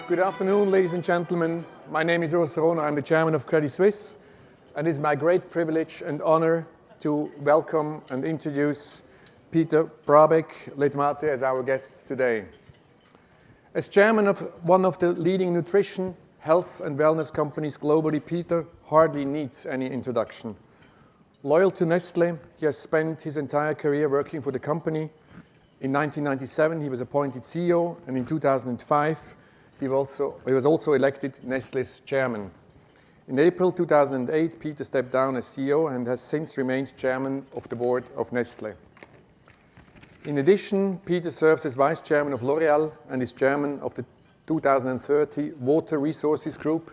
Good afternoon, ladies and gentlemen. My name is Urs Rohner. I'm the chairman of Credit Suisse, and it's my great privilege and honor to welcome and introduce Peter Brabeck-Letmathe as our guest today. As chairman of one of the leading nutrition, health and wellness companies globally, Peter hardly needs any introduction. Loyal to Nestlé, he has spent his entire career working for the company. In 1997, he was appointed CEO, and in 2005, he was also elected Nestlé's chairman. In April 2008, Peter stepped down as CEO and has since remained chairman of the board of Nestlé. In addition, Peter serves as vice chairman of L'Oréal and is chairman of the 2030 Water Resources Group,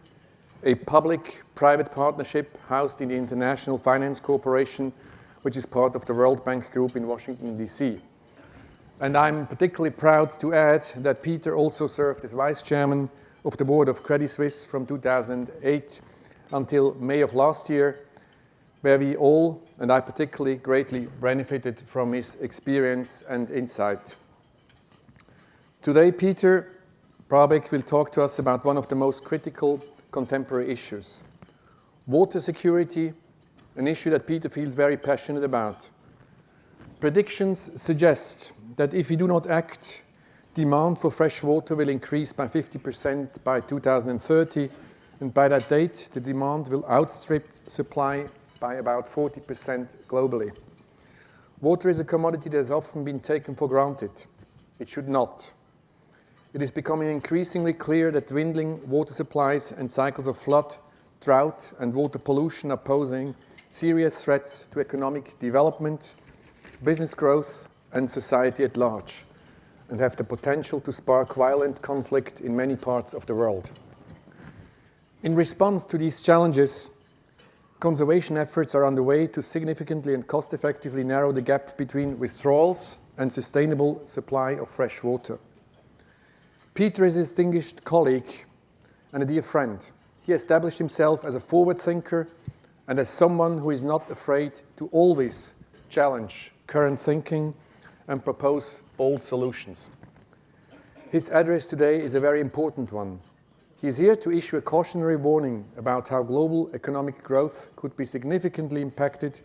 a public-private partnership housed in the International Finance Corporation, which is part of the World Bank Group in Washington, D.C. And I'm particularly proud to add that Peter also served as vice chairman of the board of Credit Suisse from 2008 until May of last year, where we all, and I particularly, greatly benefited from his experience and insight. Today, Peter Brabeck will talk to us about one of the most critical contemporary issues: water security, an issue that Peter feels very passionate about. Predictions suggest that if we do not act, demand for fresh water will increase by 50% by 2030, and by that date, the demand will outstrip supply by about 40% globally. Water is a commodity that has often been taken for granted. It should not. It is becoming increasingly clear that dwindling water supplies and cycles of flood, drought, and water pollution are posing serious threats to economic development, business growth, and society at large, and have the potential to spark violent conflict in many parts of the world. In response to these challenges, conservation efforts are underway to significantly and cost-effectively narrow the gap between withdrawals and sustainable supply of fresh water. Peter is a distinguished colleague and a dear friend. He established himself as a forward thinker and as someone who is not afraid to always challenge current thinking and propose bold solutions. His address today is a very important one. He is here to issue a cautionary warning about how global economic growth could be significantly impacted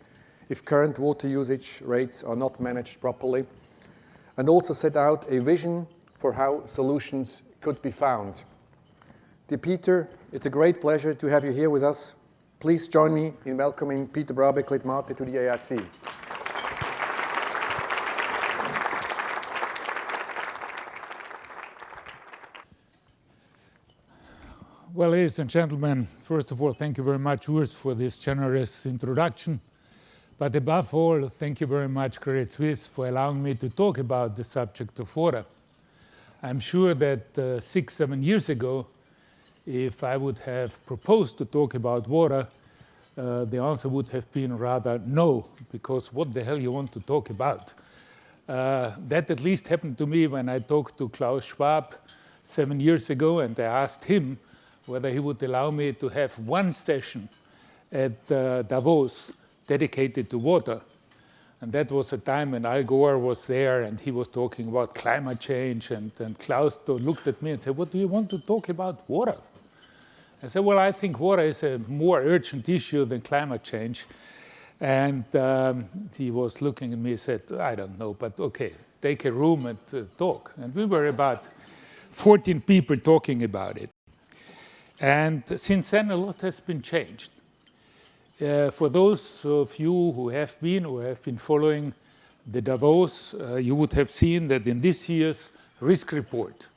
if current water usage rates are not managed properly, and also set out a vision for how solutions could be found. Dear Peter, it's a great pleasure to have you here with us. Please join me in welcoming Peter Brabeck-Letmathe to the AIC. Well, ladies and gentlemen, first of all, thank you very much, Urs, for this generous introduction. But above all, thank you very much, Credit Suisse, for allowing me to talk about the subject of water. I'm sure that 6-7 years ago, if I would have proposed to talk about water, the answer would have been rather no, because what the hell you want to talk about? That at least happened to me when I talked to Klaus Schwab 7 years ago, and I asked him whether he would allow me to have one session at Davos dedicated to water. And that was a time when Al Gore was there and he was talking about climate change, and Klaus looked at me and said, "What do you want to talk about? Water?" I said, "Well, I think water is a more urgent issue than climate change." And he was looking at me and said, "I don't know, but okay, take a room and talk." And we were about 14 people talking about it. And since then, a lot has been changed. For those of you who have been following the Davos, you would have seen that in this year's risk report,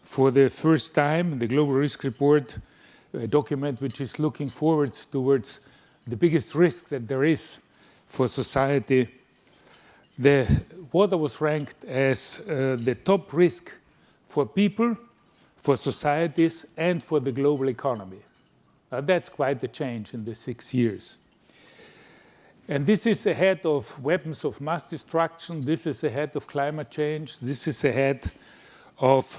for the first time, the Global Risk Report, a document which is looking forward towards the biggest risk that there is for society, the water was ranked as the top risk for people, for societies, and for the global economy. Now, that's quite a change in the 6 years. And this is ahead of weapons of mass destruction. This is ahead of climate change. This is ahead of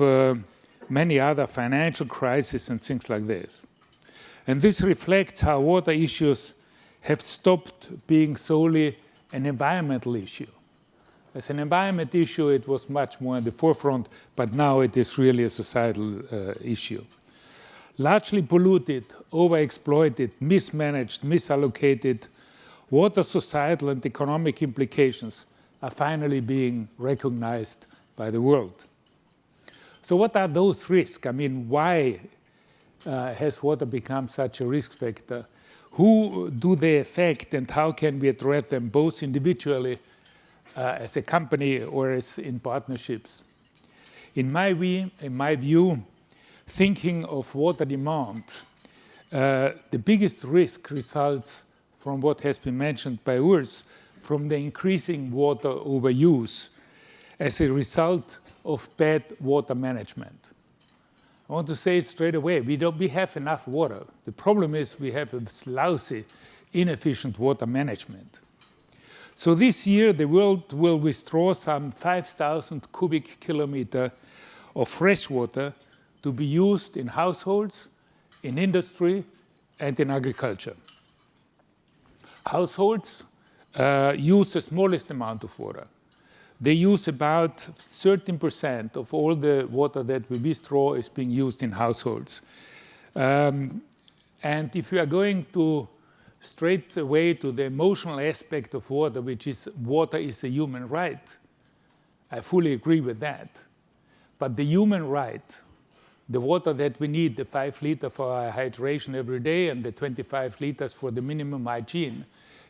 many other financial crises and things like this. And this reflects how water issues have stopped being solely an environmental issue. As an environment issue, it was much more in the forefront, but now it is really a societal issue. Largely polluted, overexploited, mismanaged, misallocated, water societal and economic implications are finally being recognized by the world. So what are those risks? I mean, why has water become such a risk factor? Who do they affect, and how can we address them both individually as a company or as in partnerships? In my view, thinking of water demand, the biggest risk results from what has been mentioned by Urs, from the increasing water overuse as a result of bad water management. I want to say it straight away, we have enough water. The problem is we have a lousy, inefficient water management. So this year, the world will withdraw some 5,000 cubic kilometers of fresh water to be used in households, in industry, and in agriculture. Households use the smallest amount of water. They use about 13% of all the water that we withdraw is being used in households. And if you are going to straight away to the emotional aspect of water, which is water is a human right, I fully agree with that. But the human right, the water that we need, the 5 liters for our hydration every day and the 25 liters for the minimum hygiene,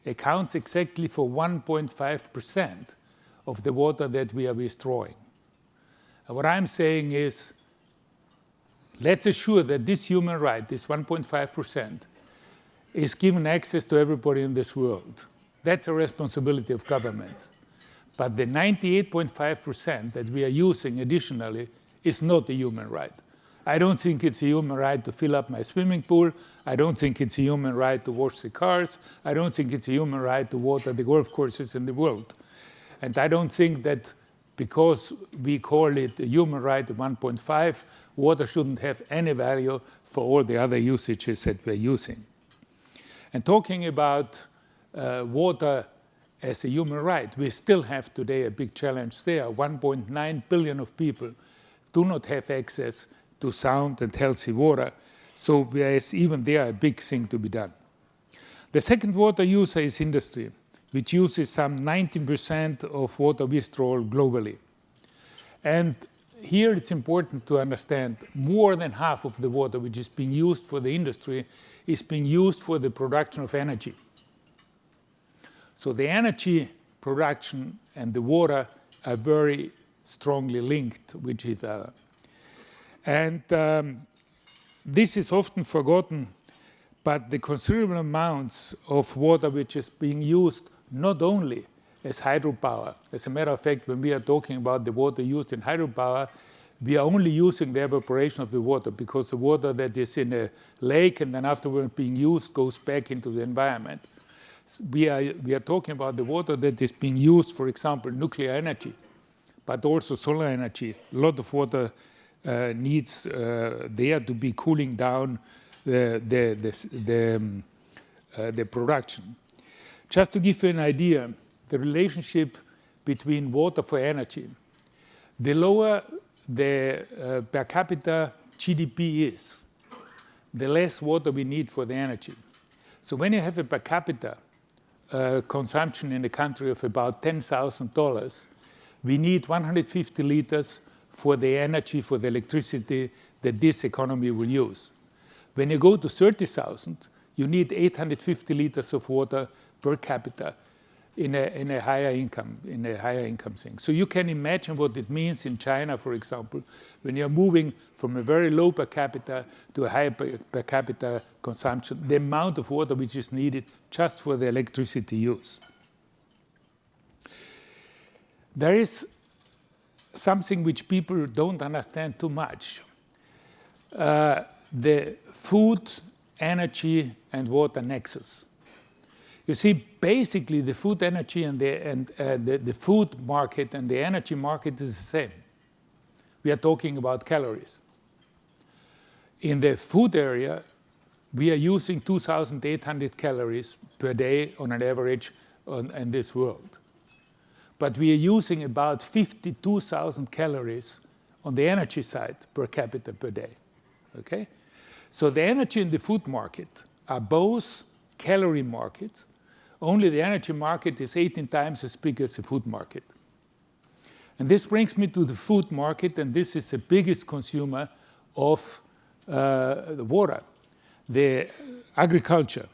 accounts exactly for 1.5% of the water that we are withdrawing. And what I'm saying is, let's assure that this human right, this 1.5%, is given access to everybody in this world. That's a responsibility of governments. But the 98.5% that we are using additionally is not a human right. I don't think it's a human right to fill up my swimming pool. I don't think it's a human right to wash the cars. I don't think it's a human right to water the golf courses in the world. And I don't think that because we call it a human right of 1.5, water shouldn't have any value for all the other usages that we're using. And talking about water as a human right, we still have today a big challenge there. 1.9 billion of people do not have access to sound and healthy water. So there is even there a big thing to be done. The second water user is industry, which uses some 19% of water withdrawal globally. And here it's important to understand more than half of the water which is being used for the industry is being used for the production of energy. So the energy production and the water are very strongly linked with each other. And this is often forgotten, but the considerable amounts of water which is being used not only as hydropower. As a matter of fact, when we are talking about the water used in hydropower, we are only using the evaporation of the water because the water that is in a lake and then afterward being used goes back into the environment. We are talking about the water that is being used, for example, nuclear energy, but also solar energy. A lot of water needs there to be cooling down the production. Just to give you an idea, the relationship between water for energy, the lower the per capita GDP is, the less water we need for the energy. So when you have a per capita consumption in a country of about $10,000, we need 150 liters for the energy, for the electricity that this economy will use. When you go to 30,000, you need 850 liters of water per capita in a higher income thing. So you can imagine what it means in China, for example, when you're moving from a very low per capita to a higher per capita consumption, the amount of water which is needed just for the electricity use. There is something which people don't understand too much. The food, energy, and water nexus. You see, basically, the food, energy, and the food market and the energy market is the same. We are talking about calories. In the food area, we are using 2,800 calories per day on an average in this world. but we are using about 52,000 calories on the energy side per capita per day. Okay? So the energy in the food market are both calorie markets, only the energy market is 18 times as big as the food market. And this brings me to the food market, and this is the biggest consumer of the water, the agriculture.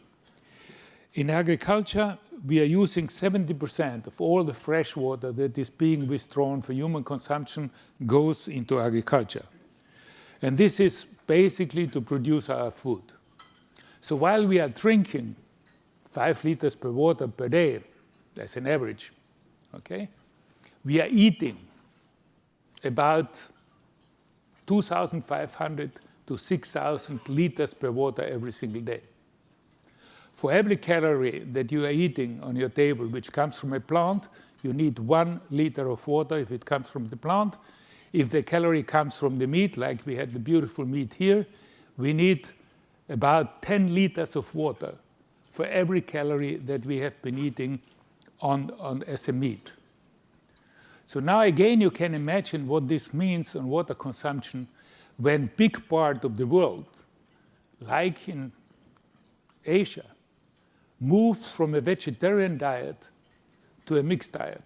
In agriculture, we are using 70% of all the fresh water that is being withdrawn for human consumption goes into agriculture. And this is basically to produce our food. So while we are drinking 5 liters per water per day, that's an average, okay? We are eating about 2,500 to 6,000 liters per water every single day. For every calorie that you are eating on your table, which comes from a plant, you need 1 liter of water if it comes from the plant. If the calorie comes from the meat, like we had the beautiful meat here, we need about 10 liters of water for every calorie that we have been eating as a meat. So now again, you can imagine what this means on water consumption when big part of the world, like in Asia, moves from a vegetarian diet to a mixed diet.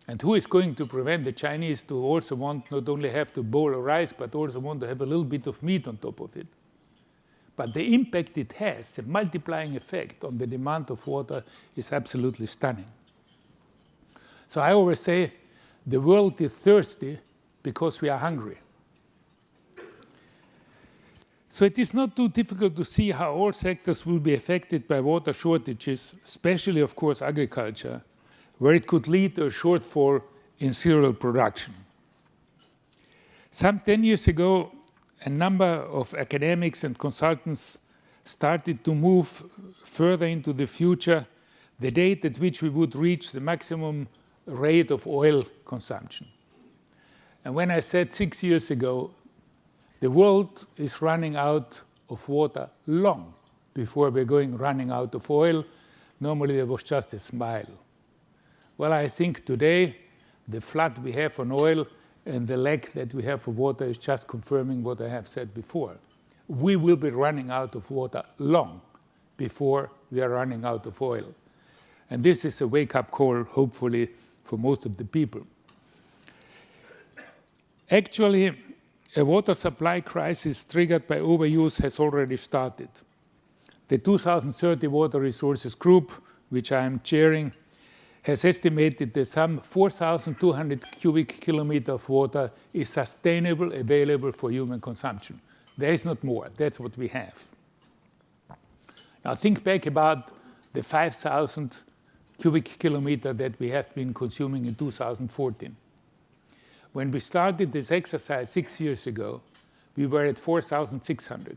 And who is going to prevent the Chinese to also want not only have to bowl of rice, but also want to have a little bit of meat on top of it? But the impact it has, the multiplying effect on the demand of water, is absolutely stunning. So I always say the world is thirsty because we are hungry. So it is not too difficult to see how all sectors will be affected by water shortages, especially, of course, agriculture, where it could lead to a shortfall in cereal production. Some 10 years ago, a number of academics and consultants started to move further into the future, the date at which we would reach the maximum rate of oil consumption. And when I said 6 years ago, the world is running out of water long before we're running out of oil, normally there was just a smile. Well, I think today the flood we have on oil and the lack that we have for water is just confirming what I have said before. We will be running out of water long before we are running out of oil. And this is a wake-up call, hopefully, for most of the people. Actually, a water supply crisis triggered by overuse has already started. The 2030 Water Resources Group, which I am chairing, has estimated that some 4,200 cubic kilometers of water is sustainable, available for human consumption. There is not more. That's what we have. Now think back about the 5,000 cubic kilometers that we have been consuming in 2014. When we started this exercise 6 years ago, we were at 4,600.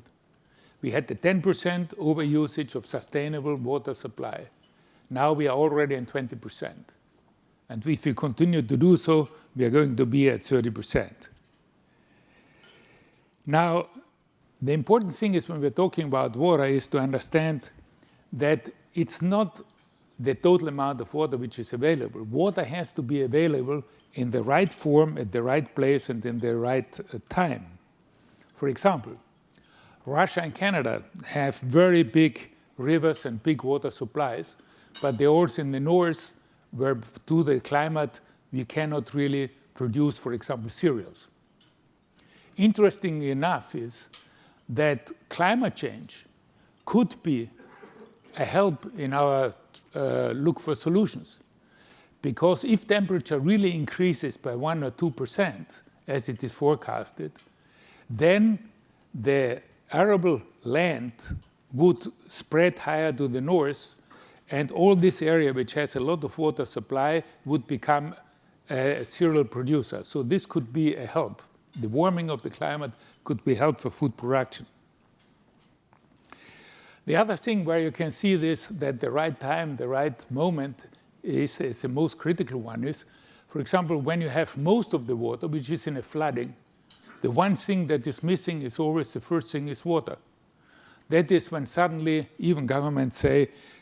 We had the 10% overusage of sustainable water supply. Now we are already at 20%. And if we continue to do so, we are going to be at 30%. Now, the important thing is when we're talking about water is to understand that it's not the total amount of water which is available. Water has to be available in the right form, at the right place, and in the right time. For example, Russia and Canada have very big rivers and big water supplies, but they're also in the north, where due to the climate, we cannot really produce, for example, cereals. Interestingly enough is that climate change could be a help in our look for solutions. Because if temperature really increases by 1 or 2%, as it is forecasted, then the arable land would spread higher to the north, and all this area, which has a lot of water supply, would become a cereal producer. So this could be a help. The warming of the climate could be help for food production. The other thing where you can see this, that the right time, the right moment is the most critical one is, for example, when you have most of the water, which is in a flooding, the one thing that is missing is always the first thing is water. That is when suddenly even governments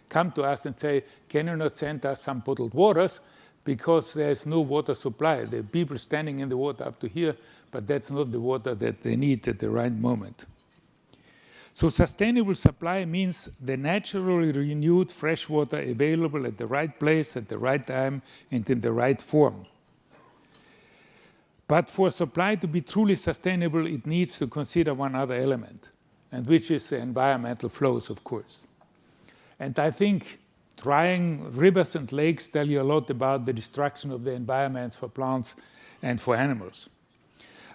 come to us and say, can you not send us some bottled waters? because there's no water supply. There are people standing in the water up to here, but that's not the water that they need at the right moment. So sustainable supply means the naturally renewed fresh water available at the right place, at the right time, and in the right form. But for supply to be truly sustainable, it needs to consider one other element, and which is the environmental flows, of course. And I think drying rivers and lakes tell you a lot about the destruction of the environments for plants and for animals.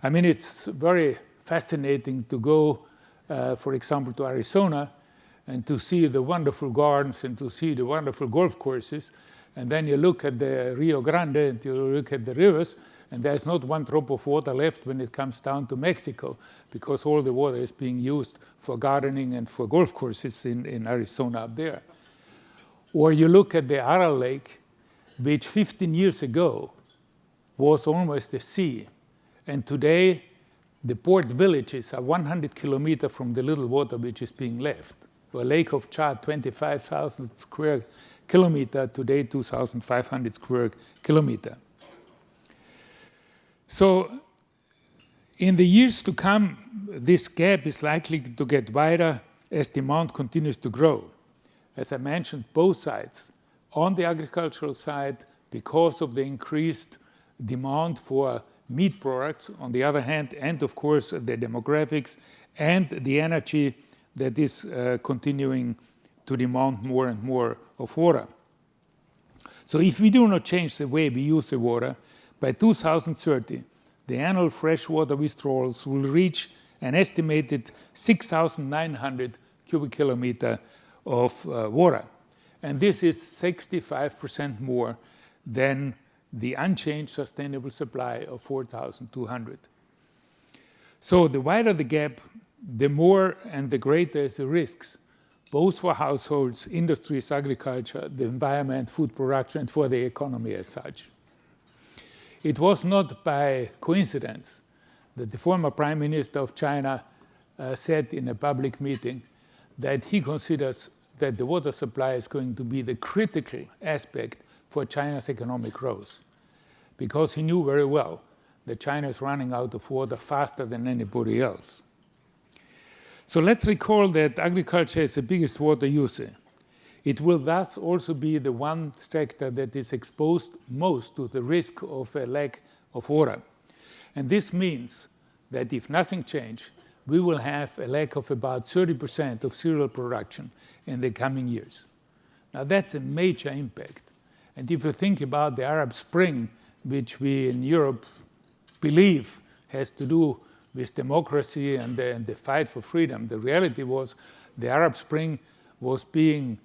I mean, it's very fascinating to go, for example, to Arizona and to see the wonderful gardens and to see the wonderful golf courses. And then you look at the Rio Grande and you look at the rivers, and there's not one drop of water left when it comes down to Mexico, because all the water is being used for gardening and for golf courses in Arizona up there. Or you look at the Aral Lake, which 15 years ago was almost a sea. And today, the port villages are 100 kilometers from the little water which is being left. A lake of Chad, 25,000 square kilometers, today 2,500 square kilometers. So in the years to come, this gap is likely to get wider as demand continues to grow. As I mentioned, both sides. On the agricultural side, because of the increased demand for meat products, on the other hand, and of course the demographics and the energy that is continuing to demand more and more of water. So if we do not change the way we use the water, by 2030, the annual freshwater withdrawals will reach an estimated 6,900 cubic kilometers of water. And this is 65% more than the unchanged sustainable supply of 4,200. So the wider the gap, the more and the greater is the risks, both for households, industries, agriculture, the environment, food production, and for the economy as such. It was not by coincidence that the former Prime Minister of China said in a public meeting that he considers that the water supply is going to be the critical aspect for China's economic growth, because he knew very well that China is running out of water faster than anybody else. So let's recall that agriculture is the biggest water user. It will thus also be the one sector that is exposed most to the risk of a lack of water. And this means that if nothing changes, we will have a lack of about 30% of cereal production in the coming years. Now that's a major impact. And if you think about the Arab Spring, which we in Europe believe has to do with democracy and the fight for freedom, the reality was the Arab Spring was being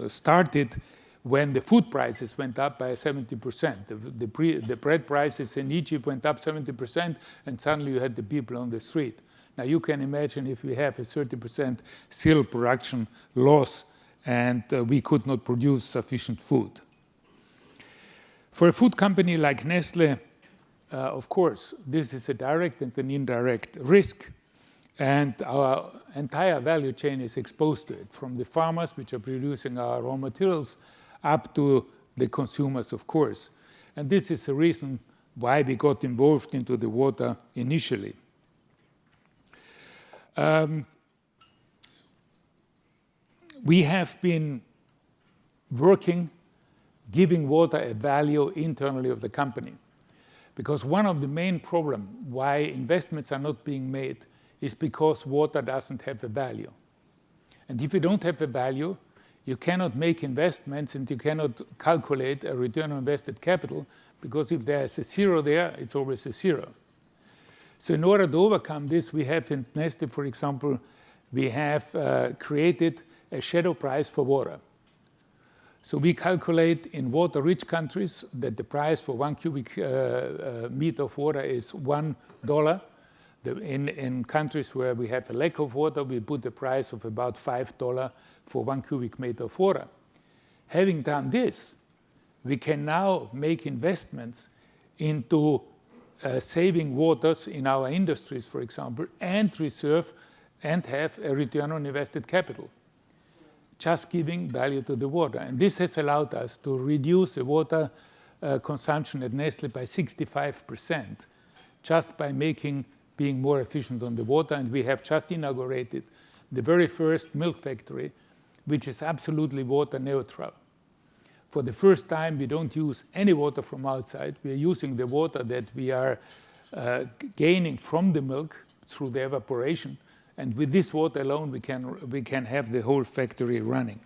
started when the food prices went up by 70%. The bread prices in Egypt went up 70%, and suddenly you had the people on the street. Now you can imagine if we have a 30% cereal production loss and we could not produce sufficient food. For a food company like Nestlé, of course, this is a direct and an indirect risk. And our entire value chain is exposed to it, from the farmers, which are producing our raw materials, up to the consumers, of course. And this is the reason why we got involved into the water initially. We have been working, giving water a value internally of the company. Because one of the main problems why investments are not being made is because water doesn't have a value. And if you don't have a value, you cannot make investments and you cannot calculate a return on invested capital, because if there's a zero there, it's always a zero. So in order to overcome this, we have in Nestlé, for example, we have created a shadow price for water. So we calculate in water-rich countries that the price for 1 cubic meter of water is $1. In countries where we have a lack of water, we put the price of about $5 for 1 cubic meter of water. Having done this, we can now make investments into saving waters in our industries, for example, and reserve and have a return on invested capital. just giving value to the water. And this has allowed us to reduce the water consumption at Nestlé by 65%, just by being more efficient on the water. And we have just inaugurated the very first milk factory, which is absolutely water neutral. For the first time, we don't use any water from outside. We are using the water that we are gaining from the milk through the evaporation. And with this water alone, we can have the whole factory running.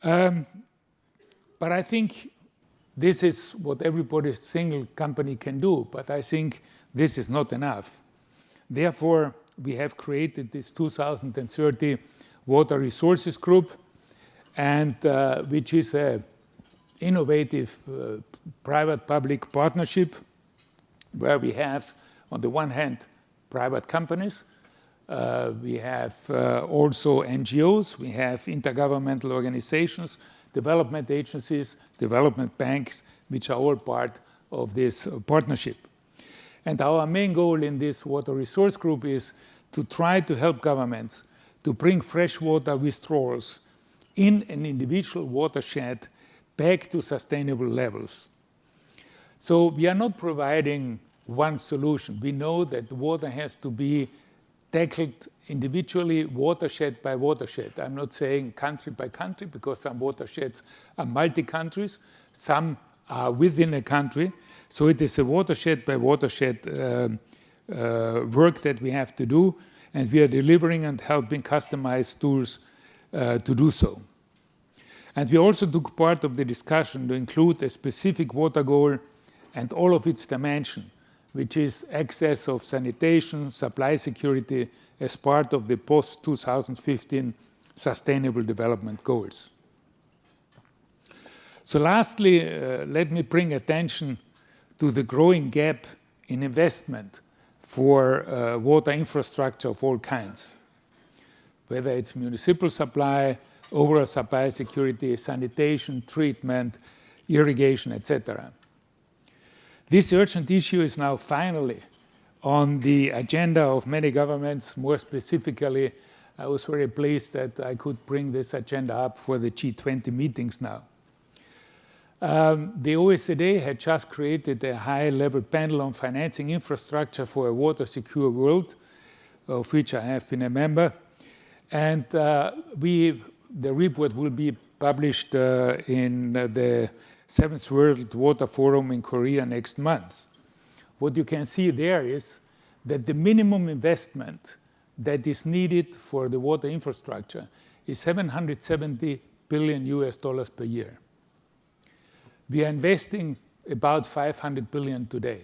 But I think this is what every single company can do. But I think this is not enough. Therefore, we have created this 2030 Water Resources Group, and which is an innovative private-public partnership where we have, on the one hand, private companies. We have also NGOs. We have intergovernmental organizations, development agencies, development banks, which are all part of this partnership. And our main goal in this water resource group is to try to help governments to bring freshwater withdrawals in an individual watershed back to sustainable levels. So we are not providing one solution. We know that water has to be tackled individually, watershed by watershed. I'm not saying country by country, because some watersheds are multi-countries, some are within a country. So it is a watershed by watershed work that we have to do, and we are delivering and helping customized tools to do so. And we also took part of the discussion to include a specific water goal and all of its dimension, which is access of sanitation, supply security, as part of the post-2015 Sustainable Development Goals. So lastly, let me bring attention to the growing gap in investment for water infrastructure of all kinds, whether it's municipal supply, overall supply security, sanitation, treatment, irrigation, etc. This urgent issue is now finally on the agenda of many governments. More specifically, I was very pleased that I could bring this agenda up for the G20 meetings now. The OECD had just created a high-level panel on financing infrastructure for a water-secure world, of which I have been a member. And the report will be published in the 7th World Water Forum in Korea next month. What you can see there is that the minimum investment that is needed for the water infrastructure is $770 billion per year. We are investing about $500 billion today.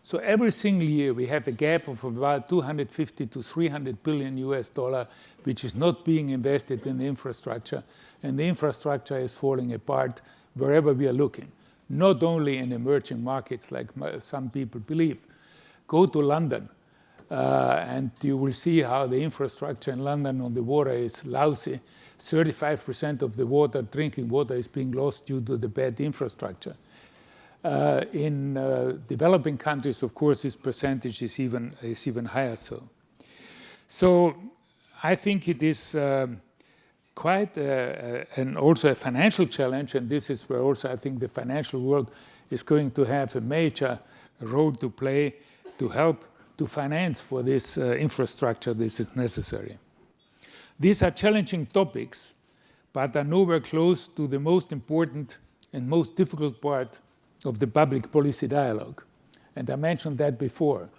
So every single year we have a gap of about $250 to $300 billion, which is not being invested in the infrastructure, and the infrastructure is falling apart wherever we are looking, not only in emerging markets like some people believe. Go to London, and you will see how the infrastructure in London on the water is lousy. 35% of the water, drinking water, is being lost due to the bad infrastructure. In developing countries, of course, this percentage is even higher. So I think it is quite and also a financial challenge, and this is where also I think the financial world is going to have a major role to play to help to finance for this infrastructure that is necessary. These are challenging topics, but are nowhere close to the most important and most difficult part of the public policy dialogue. And I mentioned that before.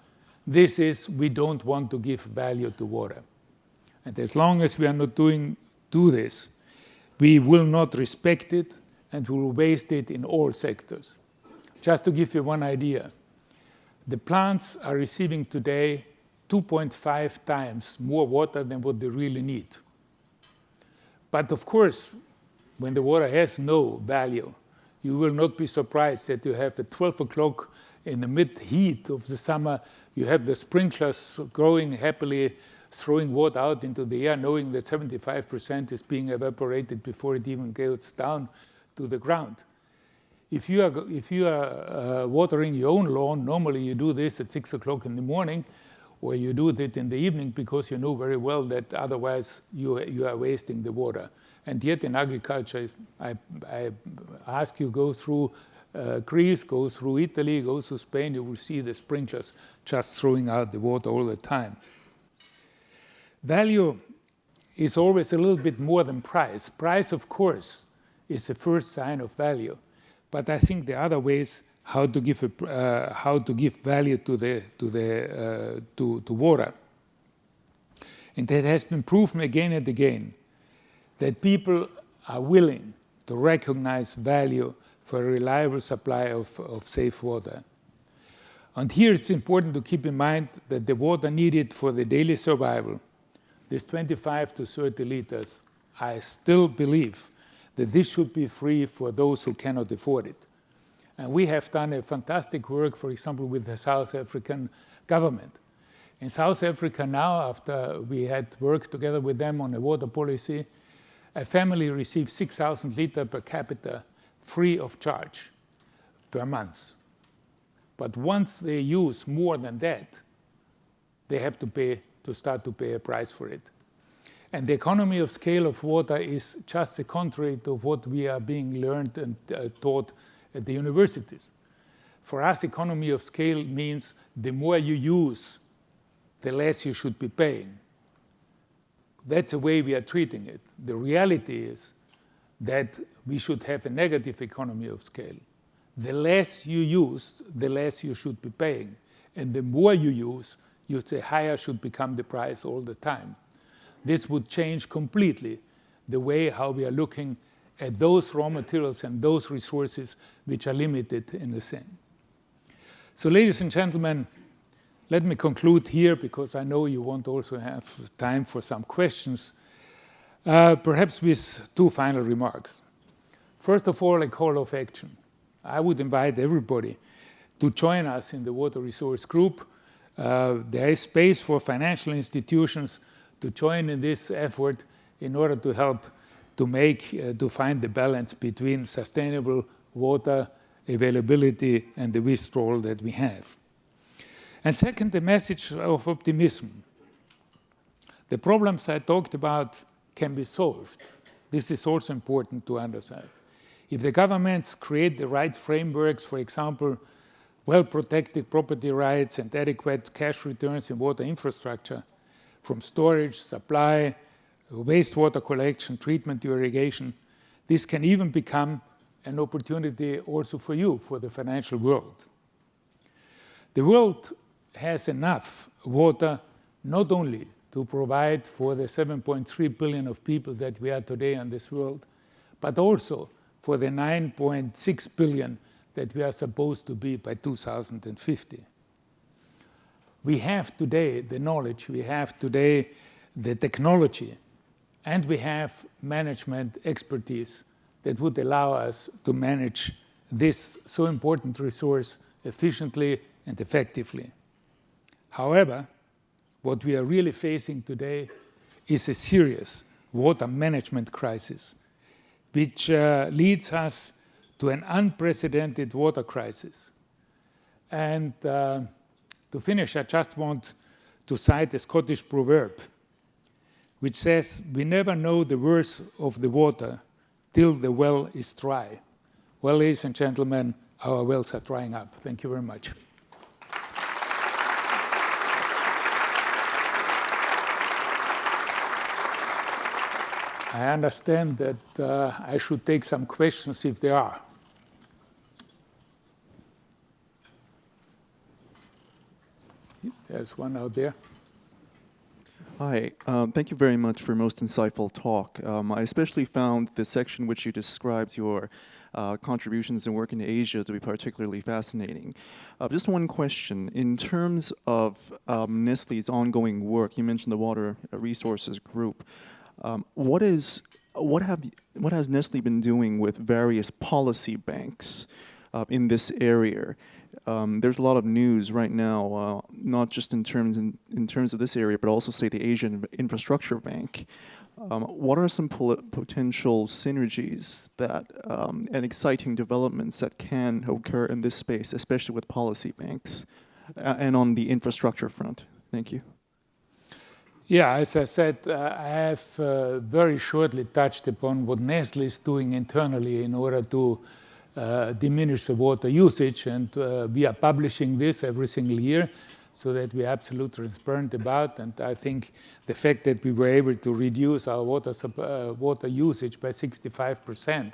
This is, we don't want to give value to water. And as long as we are not do this, we will not respect it and we will waste it in all sectors. Just to give you one idea, the plants are receiving today 2.5 times more water than what they really need. But of course, when the water has no value, you will not be surprised that you have at 12 o'clock in the mid-heat of the summer, you have the sprinklers growing happily, throwing water out into the air, knowing that 75% is being evaporated before it even goes down to the ground. If you are watering your own lawn, normally you do this at 6 o'clock in the morning, or you do it in the evening because you know very well that otherwise you are wasting the water. And yet in agriculture, I ask you, go through Greece, go through Italy, go through Spain, you will see the sprinklers just throwing out the water all the time. Value is always a little bit more than price. Price, of course, is the first sign of value. But I think there are other ways how to give value to water. And that has been proven again and again, that people are willing to recognize value for a reliable supply of safe water. And here it's important to keep in mind that the water needed for the daily survival, this 25 to 30 liters, I still believe that this should be free for those who cannot afford it. And we have done a fantastic work, for example, with the South African government. In South Africa now, after we had worked together with them on a water policy, a family receives 6,000 liters per capita free of charge per month. But once they use more than that, they have to start to pay a price for it. And the economy of scale of water is just the contrary to what we are being learned and taught at the universities. For us, economy of scale means the more you use, the less you should be paying. That's the way we are treating it. The reality is that we should have a negative economy of scale. The less you use, the less you should be paying. And the more you use, the higher should become the price all the time. This would change completely the way how we are looking at those raw materials and those resources which are limited in the same. So ladies and gentlemen, let me conclude here because I know you want to also have time for some questions, perhaps with two final remarks. First of all, a call of action. I would invite everybody to join us in the Water Resource Group. There is space for financial institutions to join in this effort in order to help to find the balance between sustainable water availability and the withdrawal that we have. And second, the message of optimism. The problems I talked about can be solved. This is also important to understand. If the governments create the right frameworks, for example, well-protected property rights and adequate cash returns in water infrastructure, from storage, supply, wastewater collection, treatment to irrigation, this can even become an opportunity also for you, for the financial world. The world has enough water not only to provide for the 7.3 billion of people that we are today in this world, but also for the 9.6 billion that we are supposed to be by 2050. We have today the knowledge, we have today the technology, and we have management expertise that would allow us to manage this so important resource efficiently and effectively. However, what we are really facing today is a serious water management crisis, which leads us to an unprecedented water crisis. And to finish, I just want to cite a Scottish proverb, which says, "We never know the worth of the water till the well is dry." Well, ladies and gentlemen, our wells are drying up. Thank you very much. I understand that I should take some questions if there are. There's one out there. Hi, thank you very much for a most insightful talk. I especially found the section which you described your contributions and work in Asia to be particularly fascinating. Just one question. In terms of Nestlé's ongoing work, you mentioned the Water Resources Group. What has Nestlé been doing with various policy banks in this area? There's a lot of news right now, not just in terms of this area, but also, say, the Asian Infrastructure Bank. What are some potential synergies that and exciting developments that can occur in this space, especially with policy banks and on the infrastructure front? Thank you. Yeah, as I said, I have very shortly touched upon what Nestlé is doing internally in order to diminish the water usage, and we are publishing this every single year so that we are absolutely transparent about. And I think the fact that we were able to reduce our water usage by 65%,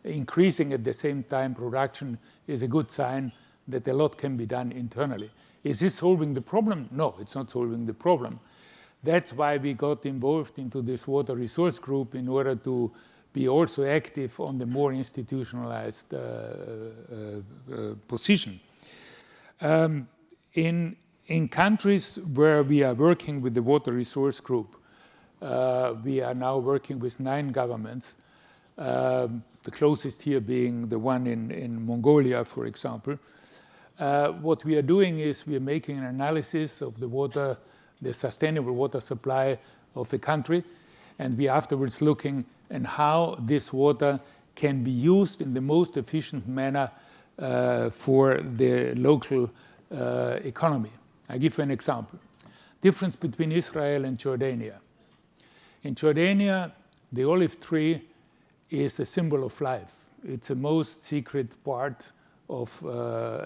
increasing at the same time production, is a good sign that a lot can be done internally. Is this solving the problem? No, it's not solving the problem. That's why we got involved into this water resource group, in order to be also active on the more institutionalized position. In countries where we are working with the water resource group, we are now working with 9 governments, the closest here being the one in Mongolia, for example. What we are doing is we are making an analysis of the sustainable water supply of a country, and we afterwards looking at how this water can be used in the most efficient manner for the local economy. I give you an example. Difference between Israel and Jordania. In Jordania, the olive tree is a symbol of life. It's the most secret part of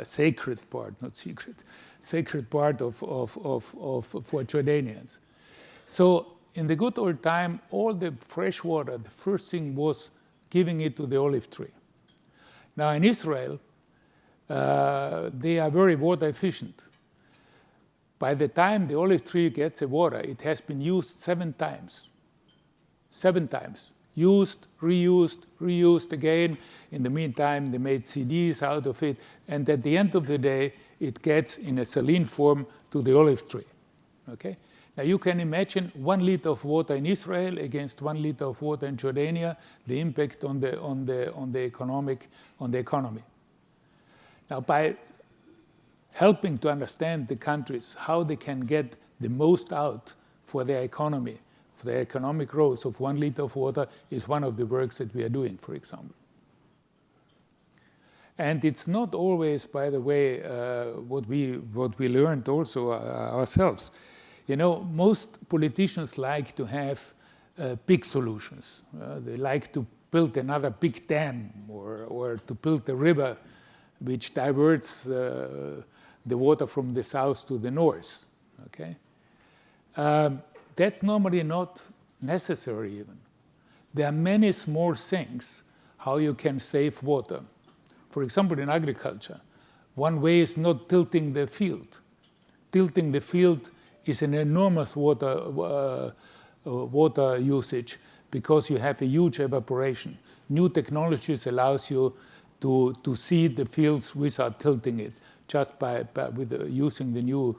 sacred part, not secret, sacred part for Jordanians. So in the good old time, all the fresh water, the first thing was giving it to the olive tree. Now in Israel, they are very water efficient. By the time the olive tree gets the water, it has been used 7 times. 7 times. Used, reused, reused again. In the meantime, they made CDs out of it. And at the end of the day, it gets in a saline form to the olive tree. Okay? Now you can imagine 1 liter of water in Israel against 1 liter of water in Jordania, the impact on the economy. Now by helping to understand the countries, how they can get the most out for their economy, for the economic growth of 1 liter of water, is one of the works that we are doing, for example. And it's not always, by the way, what we learned also ourselves. You know, most politicians like to have big solutions. They like to build another big dam, or to build a river which diverts the water from the south to the north. Okay? That's normally not necessary even. There are many small things how you can save water. For example, in agriculture, one way is not tilting the field. Tilting the field is an enormous water usage, because you have a huge evaporation. New technologies allows you to seed the fields without tilting it, just with using the new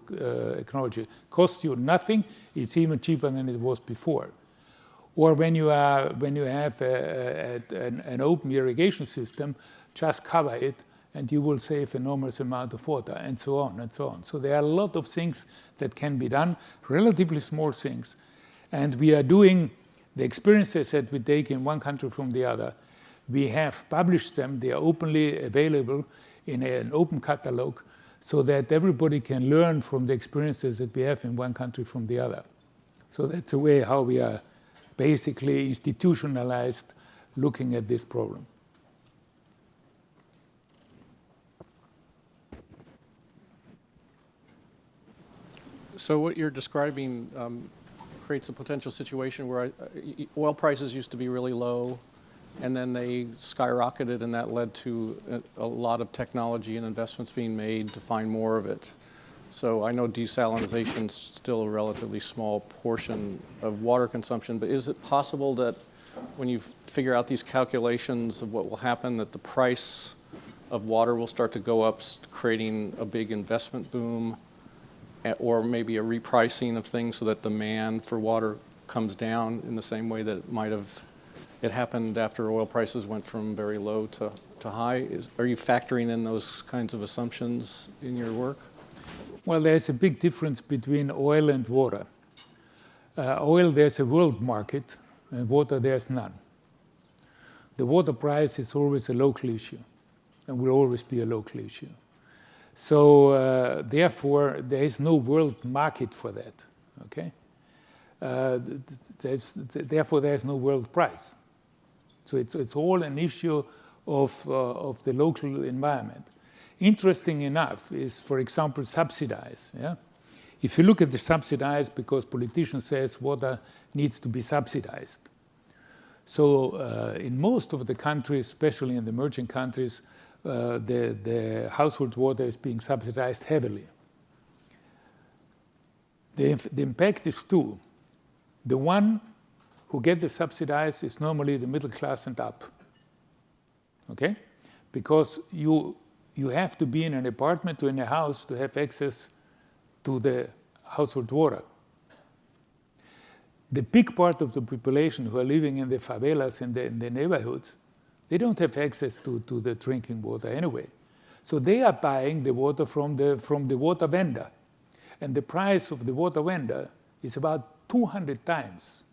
technology. Costs you nothing. It's even cheaper than it was before. Or when you have an open irrigation system, just cover it, and you will save enormous amount of water, and so on and so on. So there are a lot of things that can be done, relatively small things. And we are doing the experiences that we take in one country from the other. We have published them. They are openly available in an open catalog, so that everybody can learn from the experiences that we have in one country from the other. So that's a way how we are basically institutionalized looking at this problem. So what you're describing creates a potential situation where oil prices used to be really low, and then they skyrocketed, and that led to a lot of technology and investments being made to find more of it. So I know desalinization is still a relatively small portion of water consumption, but is it possible that when you figure out these calculations of what will happen, that the price of water will start to go up, creating a big investment boom, or maybe a repricing of things so that demand for water comes down in the same way that it happened after oil prices went from very low to high? Are you factoring in those kinds of assumptions in your work? Well, there's a big difference between oil and water. Oil, there's a world market, and water, there's none. The water price is always a local issue, and will always be a local issue. So therefore, there is no world market for that, okay? Therefore, there is no world price. So it's all an issue of the local environment. Interesting enough is, for example, subsidize. Yeah? If you look at the subsidize, because politicians says water needs to be subsidized. So in most of the countries, especially in the emerging countries, the household water is being subsidized heavily. The impact is two. The one who get the subsidize is normally the middle class and up. Okay? Because you have to be in an apartment or in a house to have access to the household water. The big part of the population who are living in the favelas, in the neighborhoods, they don't have access to the drinking water anyway. So they are buying the water from the water vendor. And the price of the water vendor is about 200 times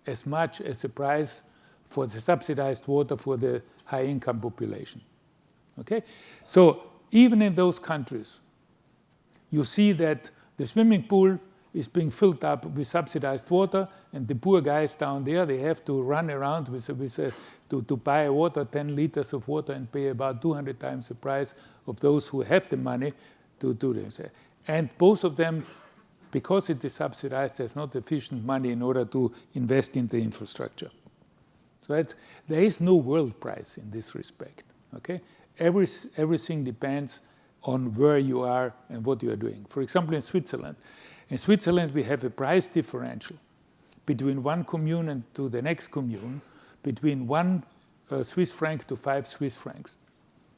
as much as the price for the subsidized water for the high-income population. Okay? So even in those countries, you see that the swimming pool is being filled up with subsidized water, and the poor guys down there, they have to run around to buy water, 10 liters of water, and pay about 200 times the price of those who have the money to do this. And both of them, because it is subsidized, there's not sufficient money in order to invest in the infrastructure. So there is no world price in this respect. Okay? Everything depends on where you are and what you are doing. For example, in Switzerland, we have a price differential between one commune and to the next commune, between 1 Swiss franc to 5 Swiss francs.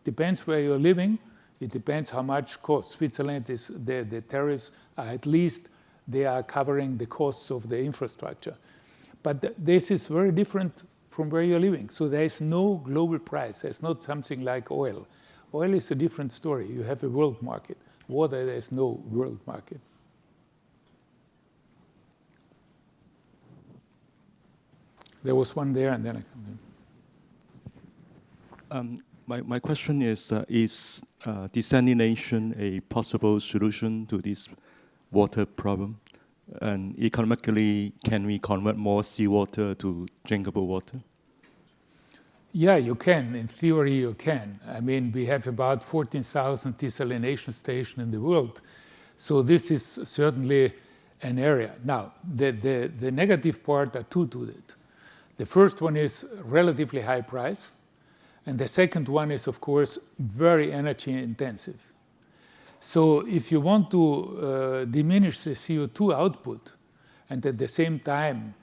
Depends where you're living. It depends how much costs. Switzerland is the tariffs are at least they are covering the costs of the infrastructure. But this is very different from where you're living. So there is no global price. There's not something like oil. Oil is a different story. You have a world market. Water, there's no world market. There was one there, and then I come in. My question is desalination a possible solution to this water problem? And economically, can we convert more seawater to drinkable water? Yeah, you can. In theory, you can. I mean, we have about 14,000 desalination stations in the world. So this is certainly an area. Now, the negative part are two to it. The first one is relatively high price. And the second one is, of course, very energy intensive. So if you want to diminish the CO2 output, and at the same time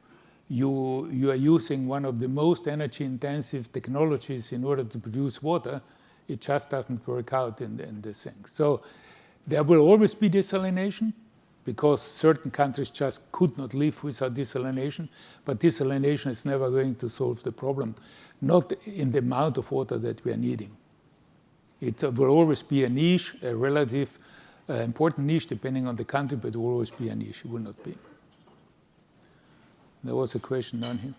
you are using one of the most energy intensive technologies in order to produce water, it just doesn't work out in this thing. So there will always be desalination, because certain countries just could not live without desalination, but desalination is never going to solve the problem, not in the amount of water that we are needing. It will always be a niche, a relative important niche depending on the country, but it will always be a niche, it will not be. There was a question down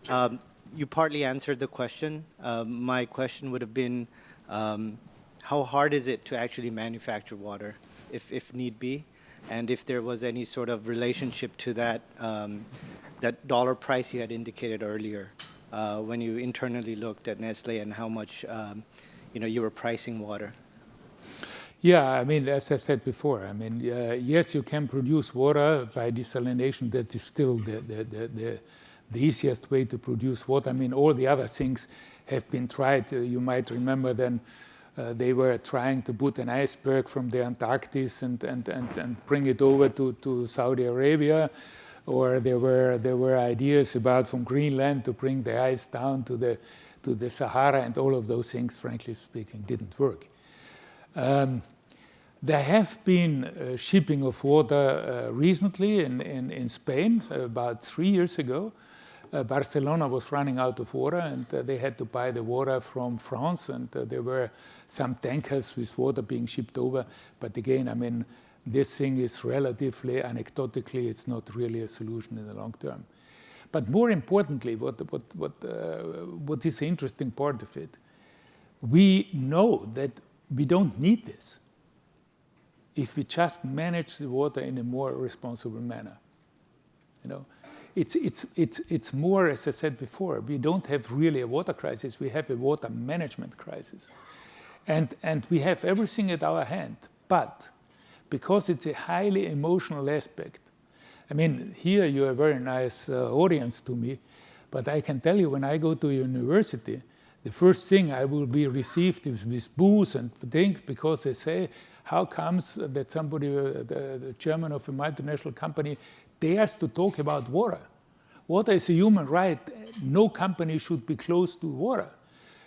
here. You partly answered the question. My question would have been, how hard is it to actually manufacture water, if need be? And if there was any sort of relationship to that, that dollar price you had indicated earlier, when you internally looked at Nestlé and how much you were pricing water? Yeah, I mean, as I said before, I mean, yes, you can produce water by desalination. That is still the easiest way to produce water. I mean, all the other things have been tried. You might remember then they were trying to put an iceberg from the Antarctic and bring it over to Saudi Arabia, or there were ideas about from Greenland to bring the ice down to the Sahara, and all of those things, frankly speaking, didn't work. There have been shipping of water recently in Spain, about 3 years ago. Barcelona was running out of water, and they had to buy the water from France, and there were some tankers with water being shipped over. But again, I mean, this thing is relatively anecdotally, it's not really a solution in the long term. But more importantly, what is the interesting part of it, we know that we don't need this if we just manage the water in a more responsible manner. You know, it's more, as I said before, we don't have really a water crisis, we have a water management crisis. And we have everything at our hand, but because it's a highly emotional aspect, I mean, here you're a very nice audience to me, but I can tell you when I go to university, the first thing I will be received is with boos and things, because they say, how comes that somebody, the chairman of a multinational company, dares to talk about water? Water is a human right. No company should be close to water.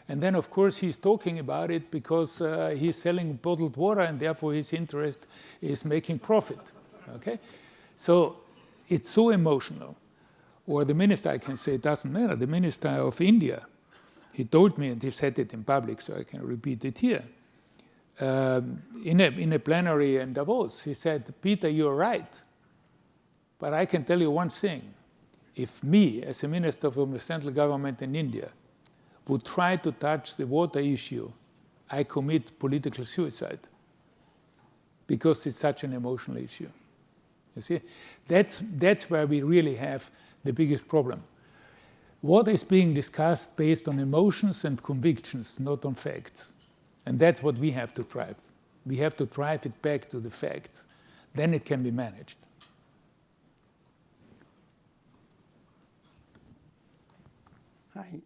And then, of course, he's talking about it because he's selling bottled water, and therefore his interest is making profit. Okay? So it's so emotional. Or the minister, I can say, it doesn't matter. The minister of India, he told me, and he said it in public, so I can repeat it here. In a plenary in Davos, he said, Peter, you're right. But I can tell you one thing. If me, as a minister from the central government in India, would try to touch the water issue, I commit political suicide. Because it's such an emotional issue. You see? That's where we really have the biggest problem. Water is being discussed based on emotions and convictions, not on facts. And that's what we have to drive. We have to drive it back to the facts. Then it can be managed. Hi.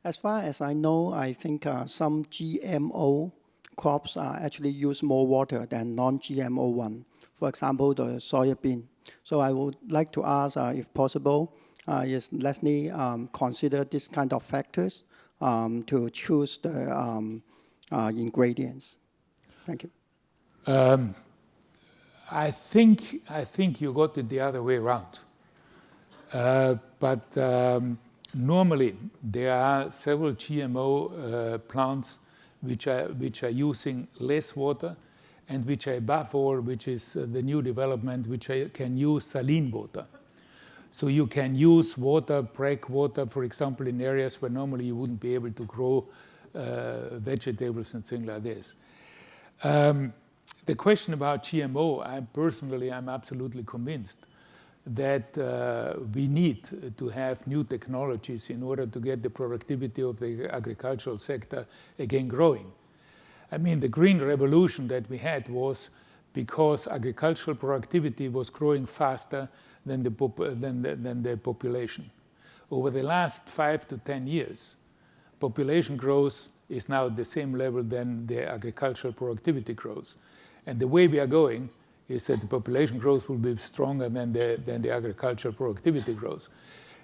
As far as I know, I think some GMO crops actually use more water than non-GMO one. For example, the soybean. So I would like to ask, if possible, is Nestlé consider this kind of factors to choose the ingredients? Thank you. I think you got it the other way around. Normally, there are several GMO plants which are using less water, and which are above all, which is the new development, which can use saline water. So you can use water, break water, for example, in areas where normally you wouldn't be able to grow vegetables and things like this. The question about GMO, I'm absolutely convinced that we need to have new technologies in order to get the productivity of the agricultural sector again growing. I mean, the green revolution that we had was because agricultural productivity was growing faster than the population. Over the last 5 to 10 years, population growth is now at the same level than the agricultural productivity growth. And the way we are going is that the population growth will be stronger than the agricultural productivity growth.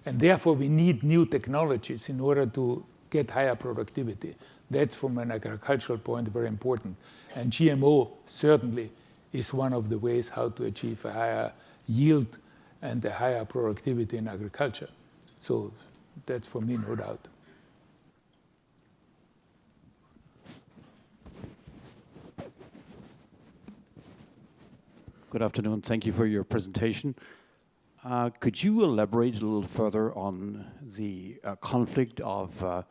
And therefore, we need new technologies in order to get higher productivity. That's, from an agricultural point, very important. And GMO certainly is one of the ways how to achieve a higher yield and a higher productivity in agriculture. So that's, for me, no doubt. Good afternoon. Thank you for your presentation. Could you elaborate a little further on the conflict of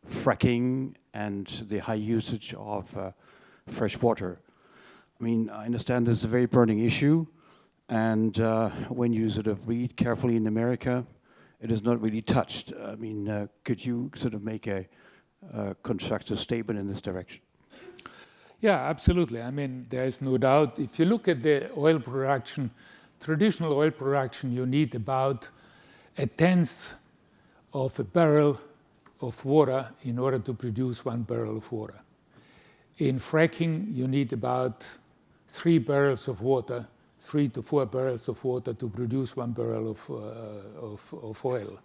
fracking and the high usage of fresh water? I mean, I understand this is a very burning issue, and when you sort of read carefully in America, it is not really touched. I mean, could you sort of make a constructive statement in this direction? Yeah, absolutely. I mean, there is no doubt. If you look at the oil production, traditional oil production, you need about 1/10 of a barrel of water in order to produce 1 barrel of water. In fracking, you need about 3 barrels of water, 3 to 4 barrels of water to produce 1 barrel of oil.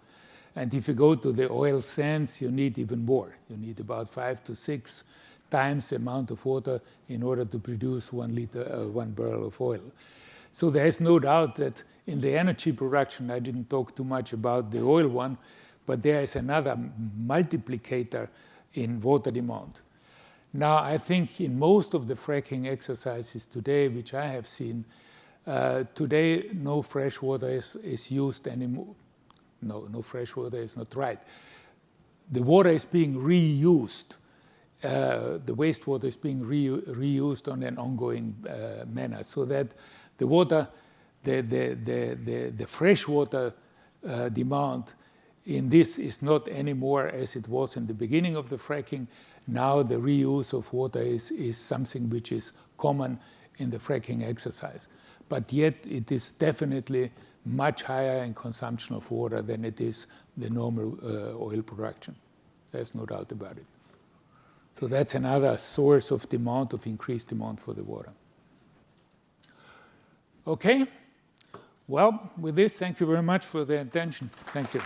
And if you go to the oil sands, you need even more. You need about 5 to 6 times the amount of water in order to produce 1 barrel of oil. So there is no doubt that in the energy production, I didn't talk too much about the oil one, but there is another multiplicator in water demand. Now, I think in most of the fracking exercises today, which I have seen, today no fresh water is used anymore. No fresh water is not right. The water is being reused the wastewater is being reused on an ongoing manner, so that the water, the freshwater demand in this is not anymore as it was in the beginning of the fracking. Now the reuse of water is something which is common in the fracking exercise. But yet it is definitely much higher in consumption of water than it is the normal oil production. There's no doubt about it. So that's another source of demand, of increased demand for the water. Okay. Well, with this, thank you very much for the attention. Thank you.